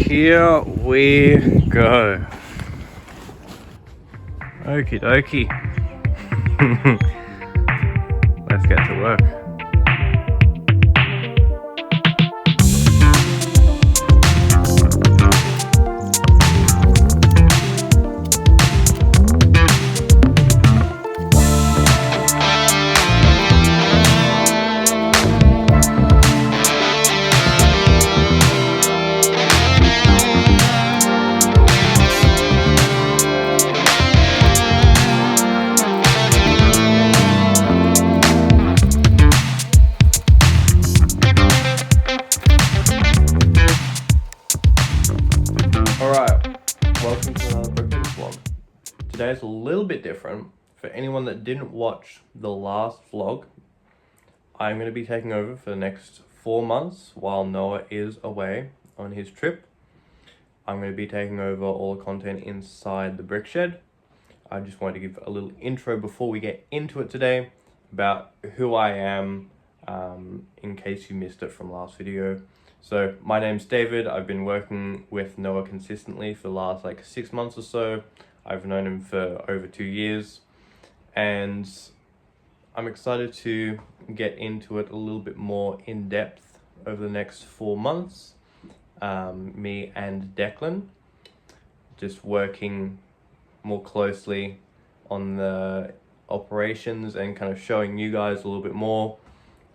here we go. Okie dokie. Let's get to work. Welcome to another Bricklink vlog. Today's a little bit different. For anyone that didn't watch the last vlog, I'm going to be taking over for the next 4 months while Noah is away on his trip. I'm going to be taking over all the content inside the BrickShed. I just wanted to give a little intro before we get into it today about who I am, in case you missed it from last video. So my name's David. I've been working with Noah consistently for the last 6 months or so. I've known him for over 2 years, and I'm excited to get into it a little bit more in depth over the next 4 months. Me and Declan just working more closely on the operations and kind of showing you guys a little bit more.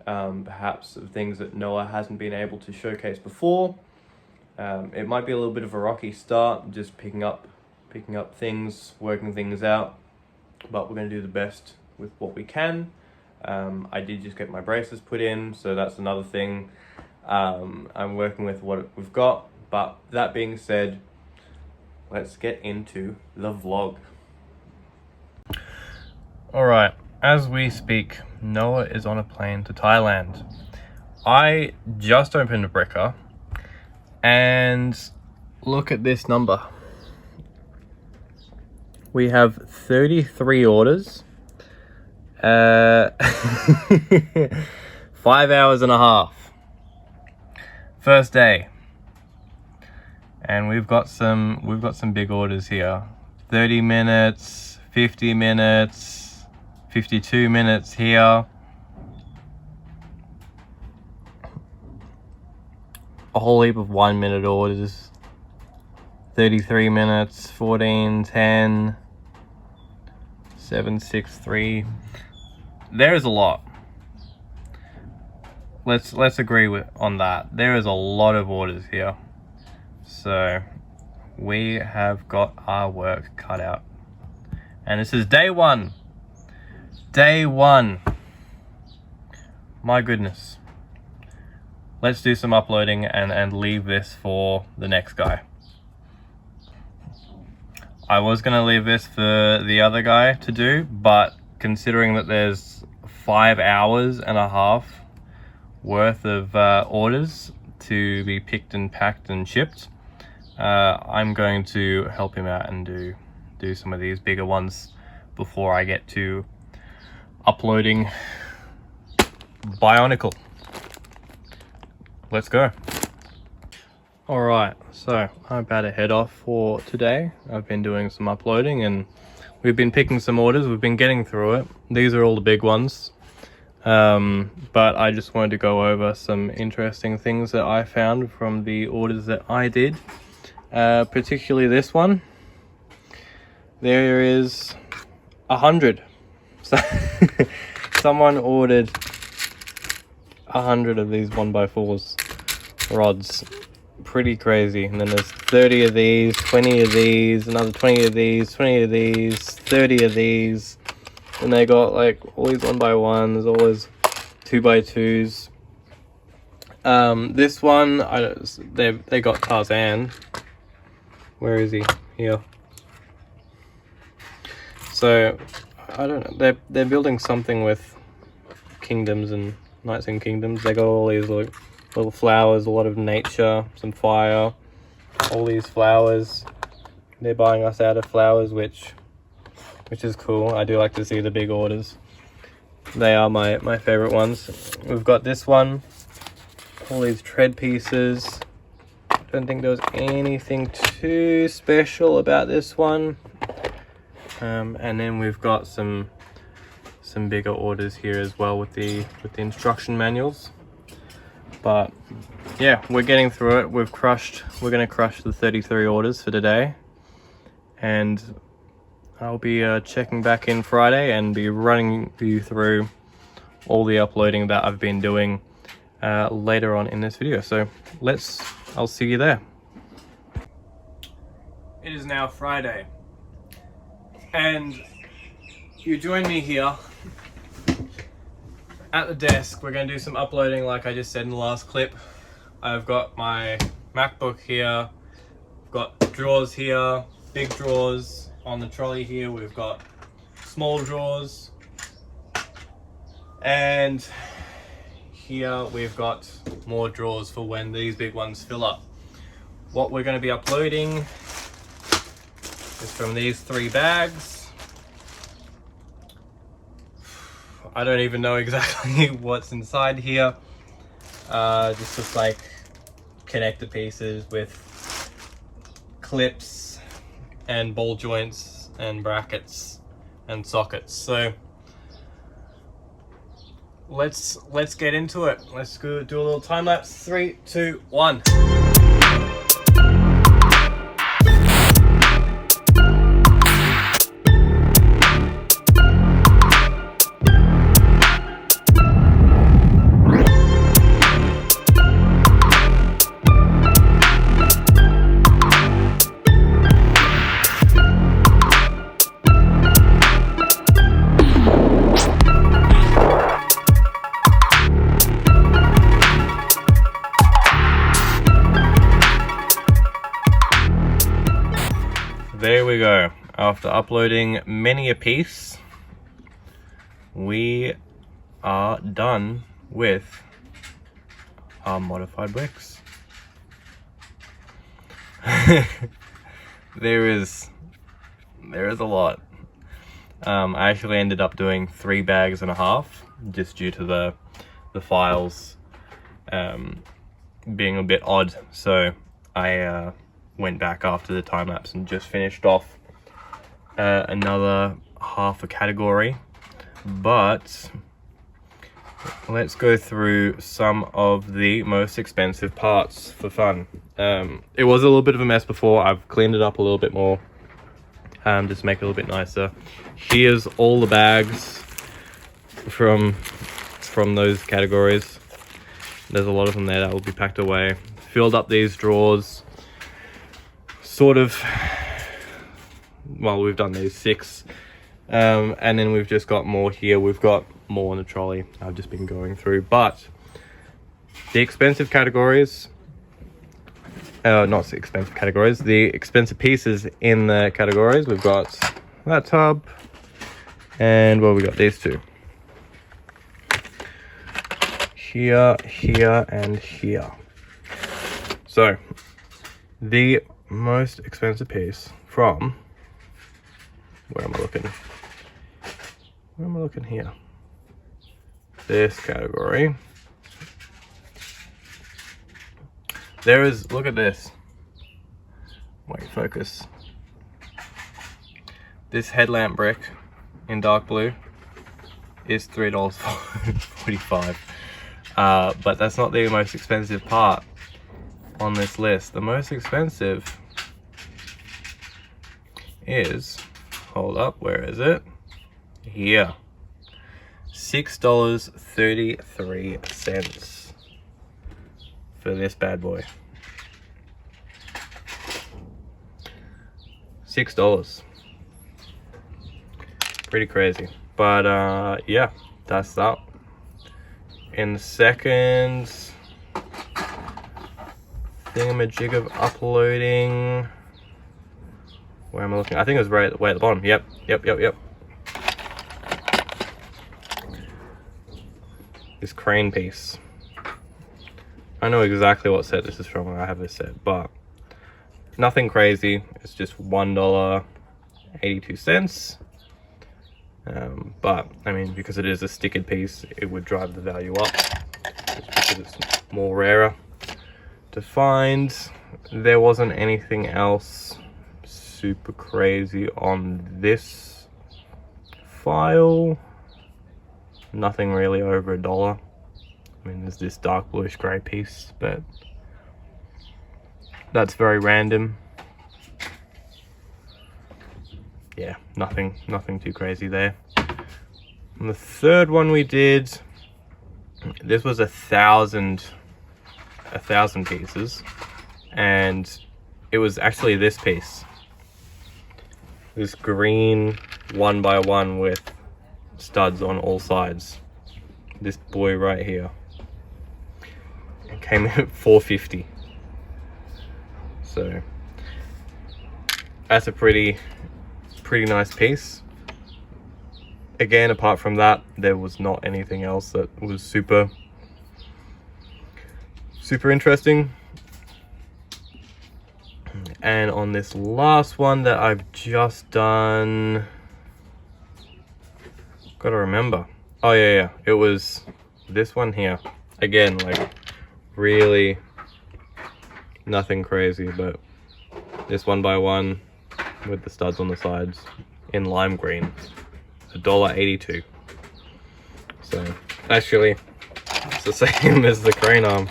Perhaps of things that Noah hasn't been able to showcase before. It might be a little bit of a rocky start, just picking up things, working things out, but we're going to do the best with what we can. I did just get my braces put in, so that's another thing. I'm working with what we've got, but that being said, let's get into the vlog. Alright, as we speak, Noah is on a plane to Thailand. I just opened a Bricker, and look at this number. We have 33 orders. 5 hours and a half. First day. And we've got some big orders here. 30 minutes, 50 minutes, 52 minutes here. A whole heap of 1 minute orders. 33 minutes, 14, 10, 7, 6, 3. There's a lot. Let's agree on that. There is a lot of orders here. So we have got our work cut out. And this is day one. Day one. My goodness. Let's do some uploading and leave this for the next guy. I was going to leave this for the other guy to do, but considering that there's 5 hours and a half worth of orders to be picked and packed and shipped, I'm going to help him out and do some of these bigger ones before I get to uploading Bionicle. Let's go. Alright, so I'm about to head off for today. I've been doing some uploading and we've been picking some orders. We've been getting through it. These are all the big ones. But I just wanted to go over some interesting things that I found from the orders that I did. Particularly this one. There is 100. So someone ordered 100 of these 1x4s rods. Pretty crazy. And then there's 30 of these, 20 of these, another 20 of these, 20 of these, 30 of these. And they got all these 1x1s, all these 2x2s. This one, they got Tarzan. Where is he? Here. So I don't know. They're building something with kingdoms and knights and kingdoms. They got all these little flowers, a lot of nature, some fire, all these flowers. They're buying us out of flowers, which is cool. I do like to see the big orders. They are my favorite ones. We've got this one, all these tread pieces, Don't think there was anything too special about this one. And then we've got some bigger orders here as well with the instruction manuals. But yeah, we're getting through it. We're gonna crush the 33 orders for today, and I'll be checking back in Friday and be running you through all the uploading that I've been doing later on in this video. So I'll see you there. It is now Friday, and you join me here at the desk. We're going to do some uploading like I just said in the last clip. I've got my MacBook here, I've got drawers here, big drawers. On the trolley here we've got small drawers, and here we've got more drawers for when these big ones fill up. What we're going to be uploading is from these 3 bags. I don't even know exactly what's inside here. Just looks like connector pieces with clips and ball joints and brackets and sockets. So let's get into it. Let's go do a little time lapse. 3, 2, 1. There we go. After uploading many a piece, we are done with our modified bricks. There is a lot. I actually ended up doing 3.5 bags just due to the files being a bit odd. So I went back after the time lapse and just finished off another half a category. But let's go through some of the most expensive parts for fun. It was a little bit of a mess before. I've cleaned it up a little bit more, just to make it a little bit nicer. Here's all the bags from those categories. There's a lot of them there that will be packed away. Filled up these drawers. Sort of, well, we've done these 6, and then we've just got more here. We've got more on the trolley I've just been going through. But the expensive categories, not expensive categories, the expensive pieces in the categories, we've got that tub, and well, we got these 2 here, here, and here. So the most expensive piece from, where am I looking here, this category, there is, look at this, wait, focus, this headlamp brick in dark blue is $3.45, but that's not the most expensive part on this list. The most expensive is, hold up, where is it? Here, $6.33 for this bad boy. $6, pretty crazy. But yeah, that's that. In the second thingamajig of uploading, where am I looking? I think it was way at the bottom. Yep. This crane piece. I know exactly what set this is from. I have this set, but nothing crazy. It's just $1.82. But I mean, because it is a stickered piece, it would drive the value up, just because it's more rarer to find. there wasn't anything else super crazy on this file. Nothing really over $1. I mean, there's this dark bluish grey piece, but that's very random. Yeah, nothing too crazy there. And the third one we did, this was 1,000 pieces, and it was actually this piece, this green 1x1 with studs on all sides, this boy right here. It came in at $4.50, so that's a pretty nice piece. Again, apart from that, there was not anything else that was super interesting. And on this last one that I've just done, gotta remember, oh yeah, it was this one here. Again, like really nothing crazy, but this 1x1 with the studs on the sides in lime green, $1.82. So actually it's the same as the crane arm,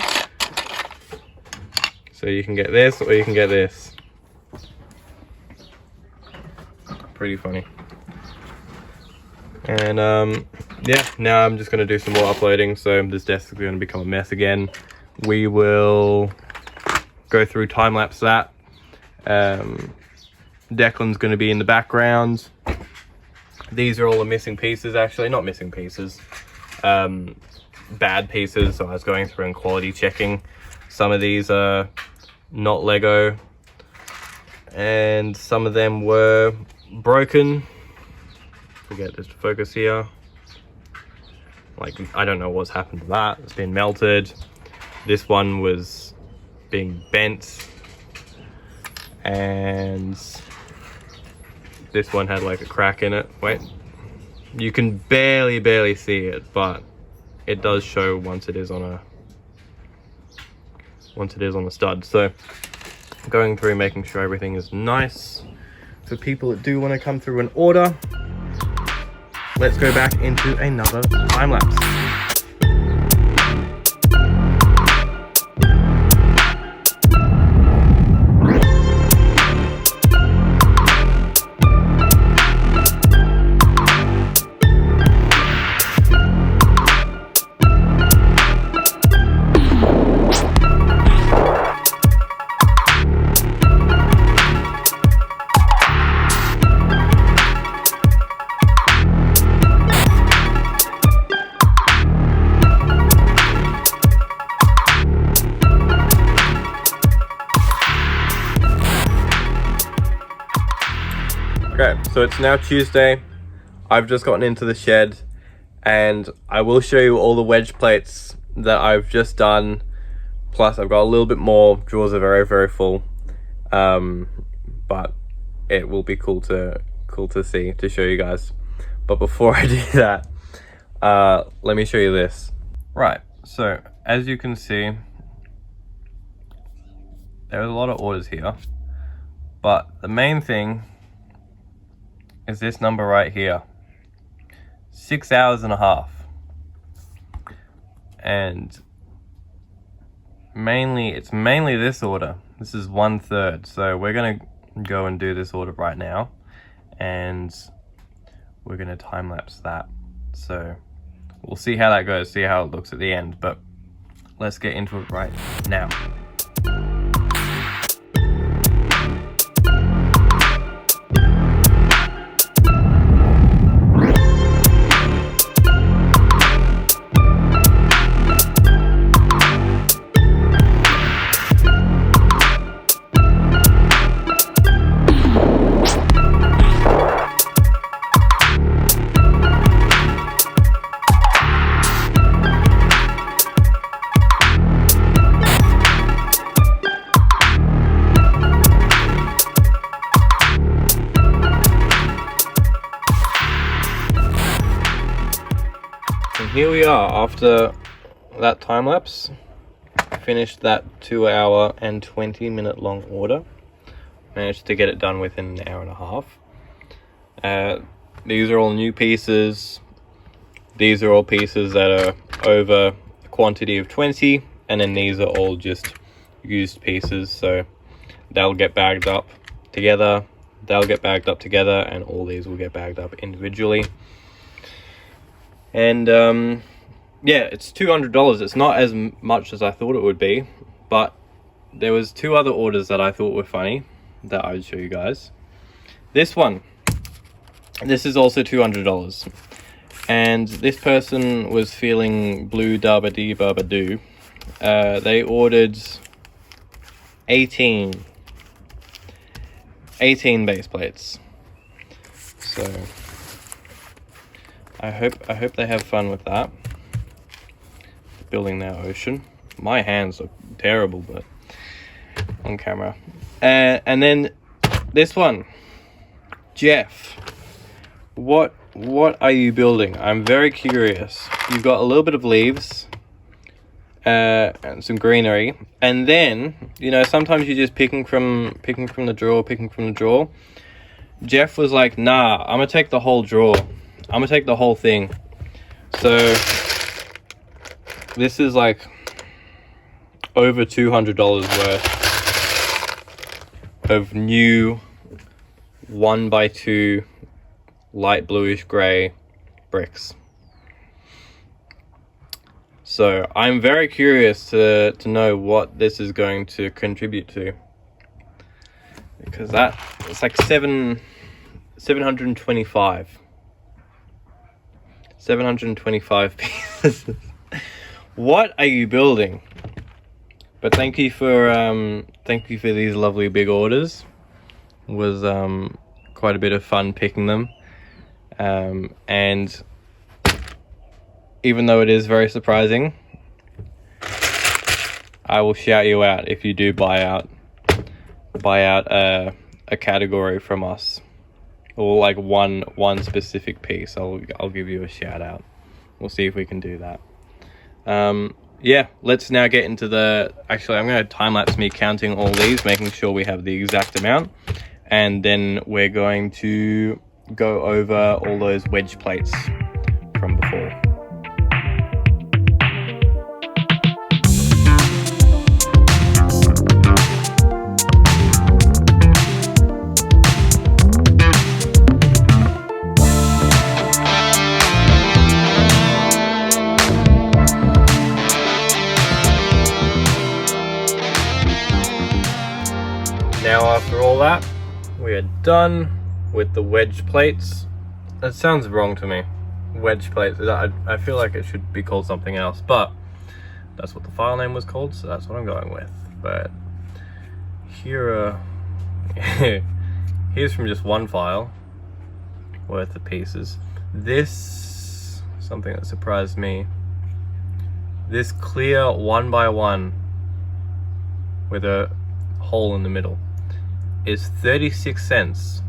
so you can get this or you can get this. Pretty funny. And yeah, now I'm just going to do some more uploading, so this desk is going to become a mess again. We will go through time-lapse that. Declan's going to be in the background. These are all the missing pieces, actually. Not missing pieces. Bad pieces, so I was going through and quality checking. Some of these are not Lego, and some of them were broken. Forget this to focus here. Like, I don't know what's happened to that. It's been melted. This one was being bent, and this one had like a crack in it. Wait, you can barely see it, but it does show once it is on a stud. So going through making sure everything is nice for people that do want to come through and order. Let's go back into another time lapse. Okay, so it's now Tuesday. I've just gotten into the shed, and I will show you all the wedge plates that I've just done. Plus I've got a little bit more. Drawers are very full, but it will be cool to see, to show you guys. But before I do that, let me show you this. Right, so as you can see, there's a lot of orders here, but the main thing is this number right here, 6 hours and a half. And it's mainly this order. This is 1/3. So we're gonna go and do this order right now, and we're gonna time lapse that. So we'll see how that goes, see how it looks at the end, but let's get into it right now. Here we are after that time lapse. finished that 2-hour and 20-minute long order. Managed to get it done within an hour and a half. These are all new pieces. These are all pieces that are over a quantity of 20, and then these are all just used pieces, so they'll get bagged up together, and all these will get bagged up individually. And yeah, it's $200. It's not as much as I thought it would be, but there was 2 other orders that I thought were funny that I would show you guys. This is also $200, and this person was feeling blue dabba dee babba doo. They ordered 18 base plates. So I hope they have fun with that, building their ocean. My hands look terrible, but on camera. And then this one, Jeff, what are you building? I'm very curious. You've got a little bit of leaves and some greenery, and then, you know, sometimes you're just picking from the drawer. Jeff was like, nah, I'm gonna take the whole drawer. I'm gonna take the whole thing. So this is like over $200 worth of new 1x2 light bluish gray bricks. So I'm very curious to know what this is going to contribute to, because it's like 725 pieces. What are you building? But thank you for these lovely big orders. It was quite a bit of fun picking them, and even though it is very surprising, I will shout you out if you do buy out a category from us, or like one specific piece. I'll give you a shout out. We'll see if we can do that. Yeah, let's now get into actually I'm going to time lapse me counting all these, making sure we have the exact amount, and then we're going to go over all those wedge plates from before. Now after all that, we are done with the wedge plates. That sounds wrong to me. Wedge plates. I feel like it should be called something else, but that's what the file name was called, so that's what I'm going with. But here's from just one file worth of pieces. This, something that surprised me, this clear 1x1 with a hole in the middle is 36 cents.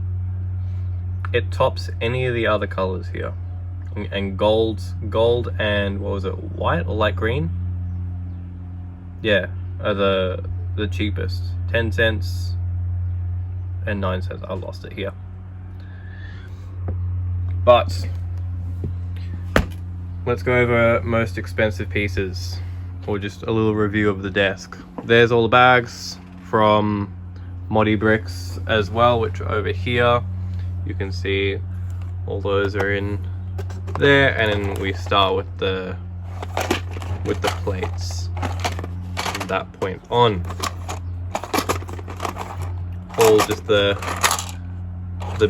It tops any of the other colors here, and gold and what was it, white or light green? Yeah, are the cheapest. 10 cents and 9 cents. I lost it here. But let's go over most expensive pieces, or just a little review of the desk. There's all the bags from Moddy Bricks as well, which are over here. You can see all those are in there, and then we start with the plates from that point on. All just the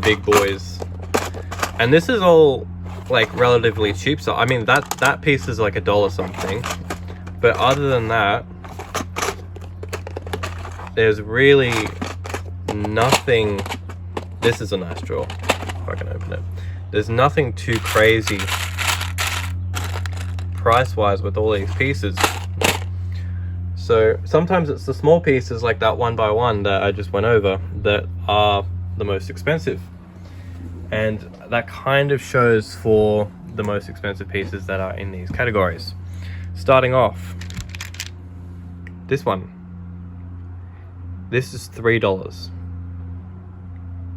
big boys, and this is all like relatively cheap. So I mean that piece is like $1 something, but other than that, there's really nothing. This is a nice drawer, if I can open it. There's nothing too crazy price wise with all these pieces. So sometimes it's the small pieces like that 1x1 that I just went over that are the most expensive, and that kind of shows for the most expensive pieces that are in these categories. Starting off, this one. This is $3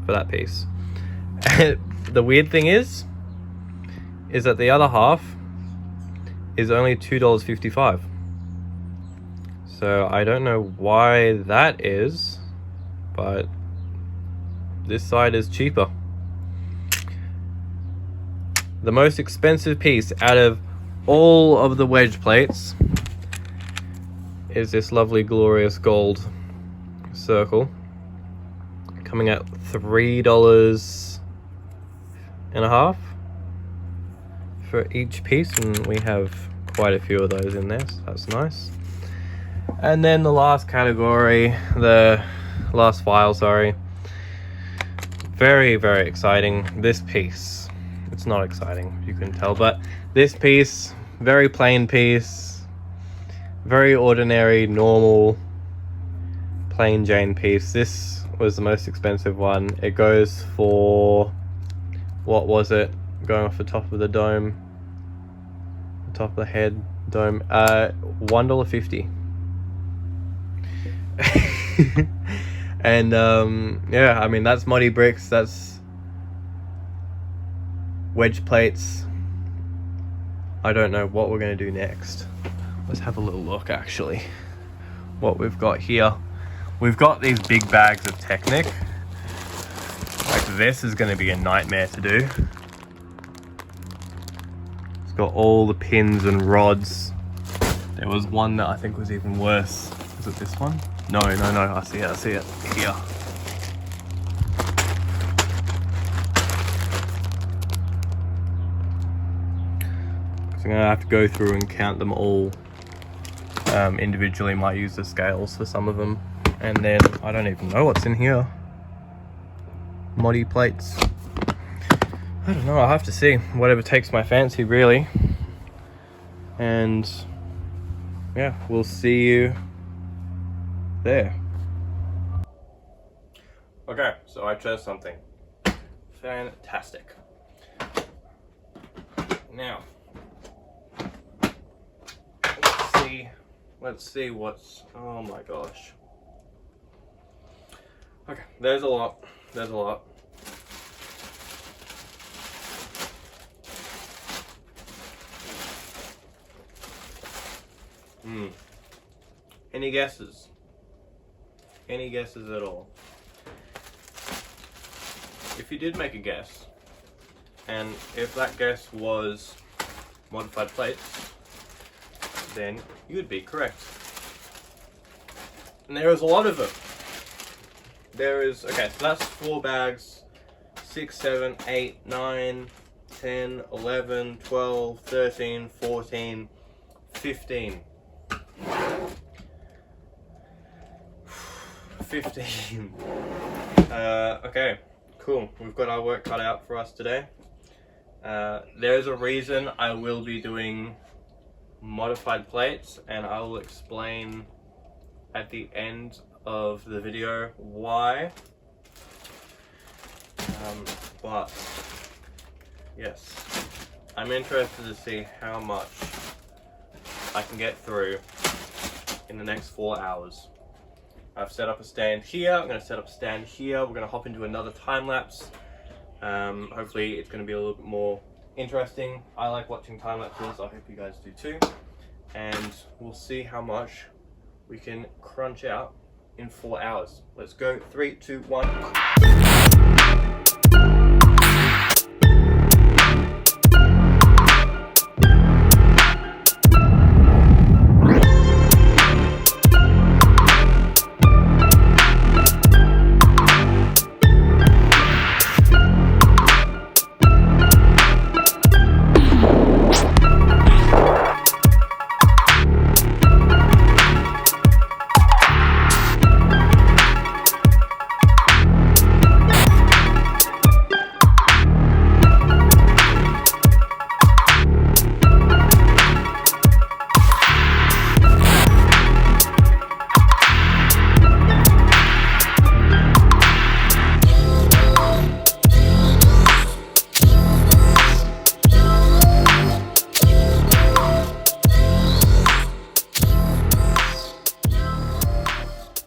for that piece. The weird thing is that the other half is only $2.55. So I don't know why that is, but this side is cheaper. The most expensive piece out of all of the wedge plates is this lovely glorious gold circle, coming at $3.50 for each piece, and we have quite a few of those in there, so that's nice. And then the last category, the last file, sorry, very, very exciting. This piece, it's not exciting, you can tell, but this piece, very plain piece, very ordinary, normal, plain Jane piece. This was the most expensive one. It goes for, what was it, going off the top of the dome, the top of the head dome, $1.50. And yeah, I mean, that's Moddy bricks, that's wedge plates. I don't know what we're going to do next. Let's have a little look, actually, what we've got here. We've got these big bags of Technic. Like, this is going to be a nightmare to do. It's got all the pins and rods. There was one that I think was even worse. Was it this one? No, I see it here. So I'm gonna have to go through and count them all individually. Might use the scales for some of them. And then, I don't even know what's in here. Moddy plates. I don't know, I'll have to see. Whatever takes my fancy, really. And yeah, we'll see you there. Okay, so I chose something fantastic. Now, let's see what's, oh my gosh. Okay, there's a lot. Any guesses? Any guesses at all? If you did make a guess, and if that guess was modified plates, then you would be correct. And there is a lot of them. There is, okay, so that's 4 bags, 6, 7, 8, 9, 10, 11, 12, 13, 14, 15. 15. Okay, cool. We've got our work cut out for us today. There's a reason I will be doing modified plates, and I will explain at the end of the video why. But yes, I'm interested to see how much I can get through in the next 4 hours. I've set up a stand here, I'm going to set up a stand here, we're going to hop into another time lapse. Hopefully it's going to be a little bit more interesting. I like watching time lapses, I hope you guys do too. And we'll see how much we can crunch out in 4 hours. Let's go, 3, 2, 1.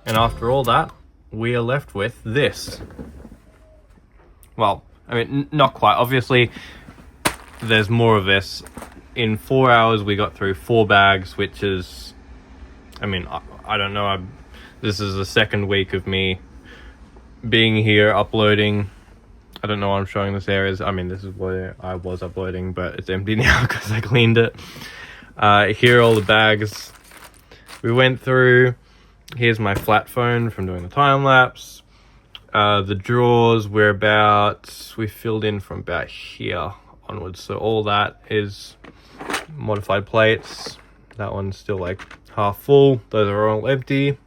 And after all that, we are left with this. Well, I mean, not quite. Obviously, there's more of this. In 4 hours, we got through 4 bags, which is, I mean, I don't know. This is the second week of me being here uploading. I don't know why I'm showing this area. I mean, this is where I was uploading, but it's empty now because I cleaned it. Here are all the bags we went through. Here's my flat phone from doing the time lapse. The drawers we filled in from about here onwards. So all that is modified plates. That one's still like half full. Those are all empty.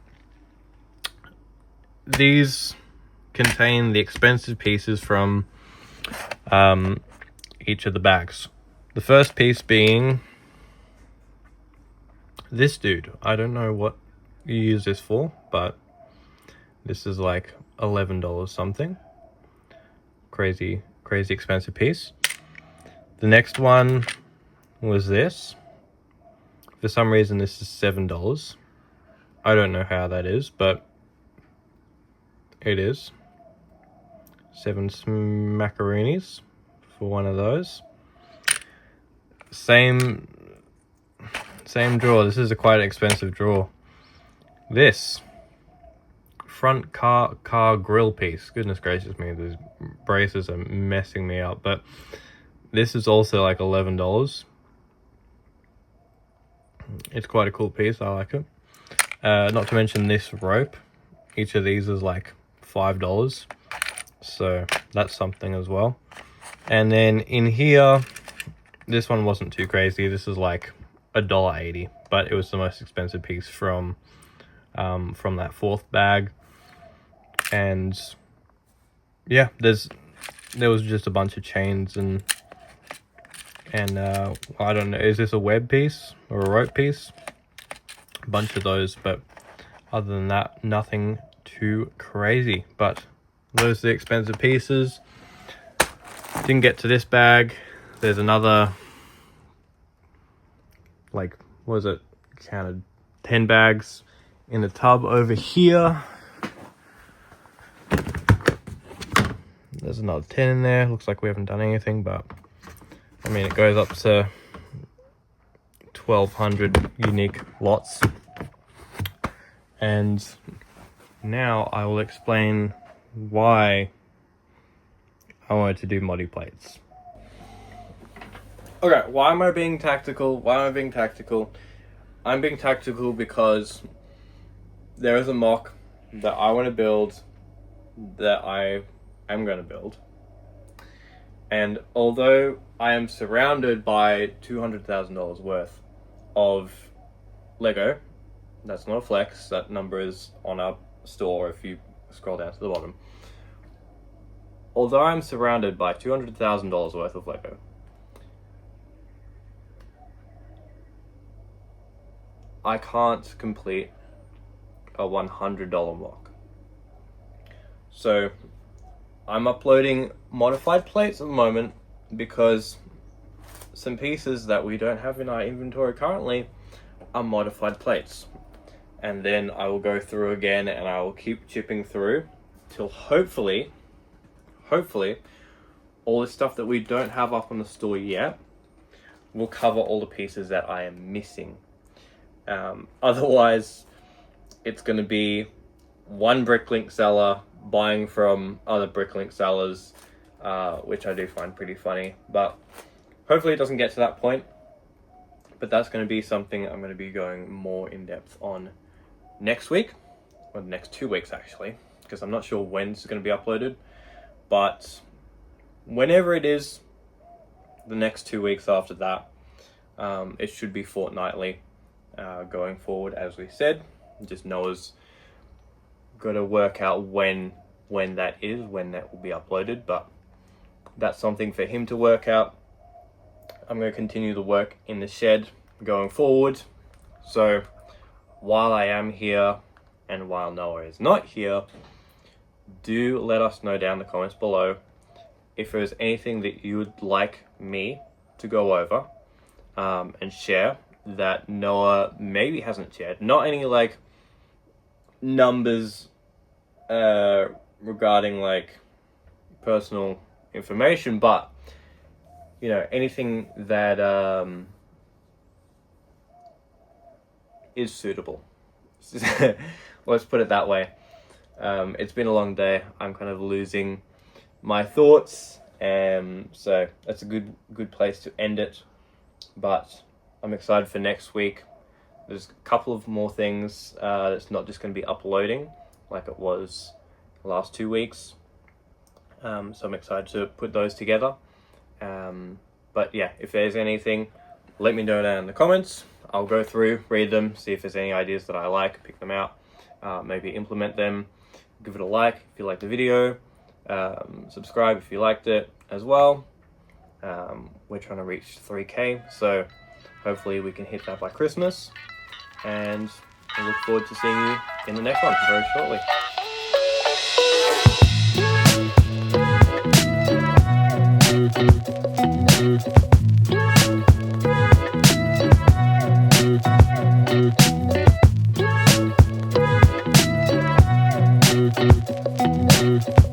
These contain the expensive pieces from each of the bags. The first piece being this dude. I don't know what you use this for, but this is like $11 something. Crazy expensive piece. The next one was this. For some reason this is $7. I don't know how that is, but it is. 7 smackaroonies for one of those. Same drawer. This is a quite expensive drawer. This front car grill piece. Goodness gracious me, these braces are messing me up. But this is also like $11. It's quite a cool piece. I like it. Not to mention this rope. Each of these is like $5. So that's something as well. And then in here, this one wasn't too crazy. This is like $1.80, but it was the most expensive piece from that 4th bag. And yeah, there was just a bunch of chains and I don't know, is this a web piece or a rope piece? A bunch of those, but other than that, nothing too crazy. But those are the expensive pieces. Didn't get to this bag. There's another, like, what was it? Counted 10 bags in the tub over here. There's another 10 in there. Looks like we haven't done anything, but I mean, it goes up to 1,200 unique lots. And now I will explain why I wanted to do moddy plates. Okay, why am I being tactical? I'm being tactical because there is a mock that I want to build, that I am going to build. And although I am surrounded by $200,000 worth of Lego, that's not a flex, that number is on our store if you scroll down to the bottom. Although I'm surrounded by $200,000 worth of Lego, I can't complete a $100 mock. So I'm uploading modified plates at the moment because some pieces that we don't have in our inventory currently are modified plates. And then I will go through again and I will keep chipping through till hopefully all the stuff that we don't have up on the store yet will cover all the pieces that I am missing. Otherwise, it's going to be one Bricklink seller buying from other Bricklink sellers, which I do find pretty funny. But hopefully it doesn't get to that point. But that's going to be something I'm going to be going more in depth on next week, or the next 2 weeks actually, because I'm not sure when it's going to be uploaded. But whenever it is, the next 2 weeks after that, it should be fortnightly going forward, as we said. Just Noah's got to work out when that is, when that will be uploaded, but that's something for him to work out. I'm going to continue the work in the shed going forward. So while I am here and while Noah is not here, do let us know down in the comments below if there's anything that you would like me to go over and share that Noah maybe hasn't shared. Not any like numbers regarding like personal information, but anything that is suitable. Let's put it that way. It's been a long day. I'm kind of losing my thoughts, so that's a good place to end it. But I'm excited for next week. There's a couple of more things that's not just going to be uploading like it was the last 2 weeks. So I'm excited to put those together. But yeah, if there's anything, let me know down in the comments. I'll go through, read them, see if there's any ideas that I like, pick them out, maybe implement them. Give it a like if you liked the video. Subscribe if you liked it as well. We're trying to reach 3K, so hopefully we can hit that by Christmas. And I look forward to seeing you in the next one very shortly. Thank you.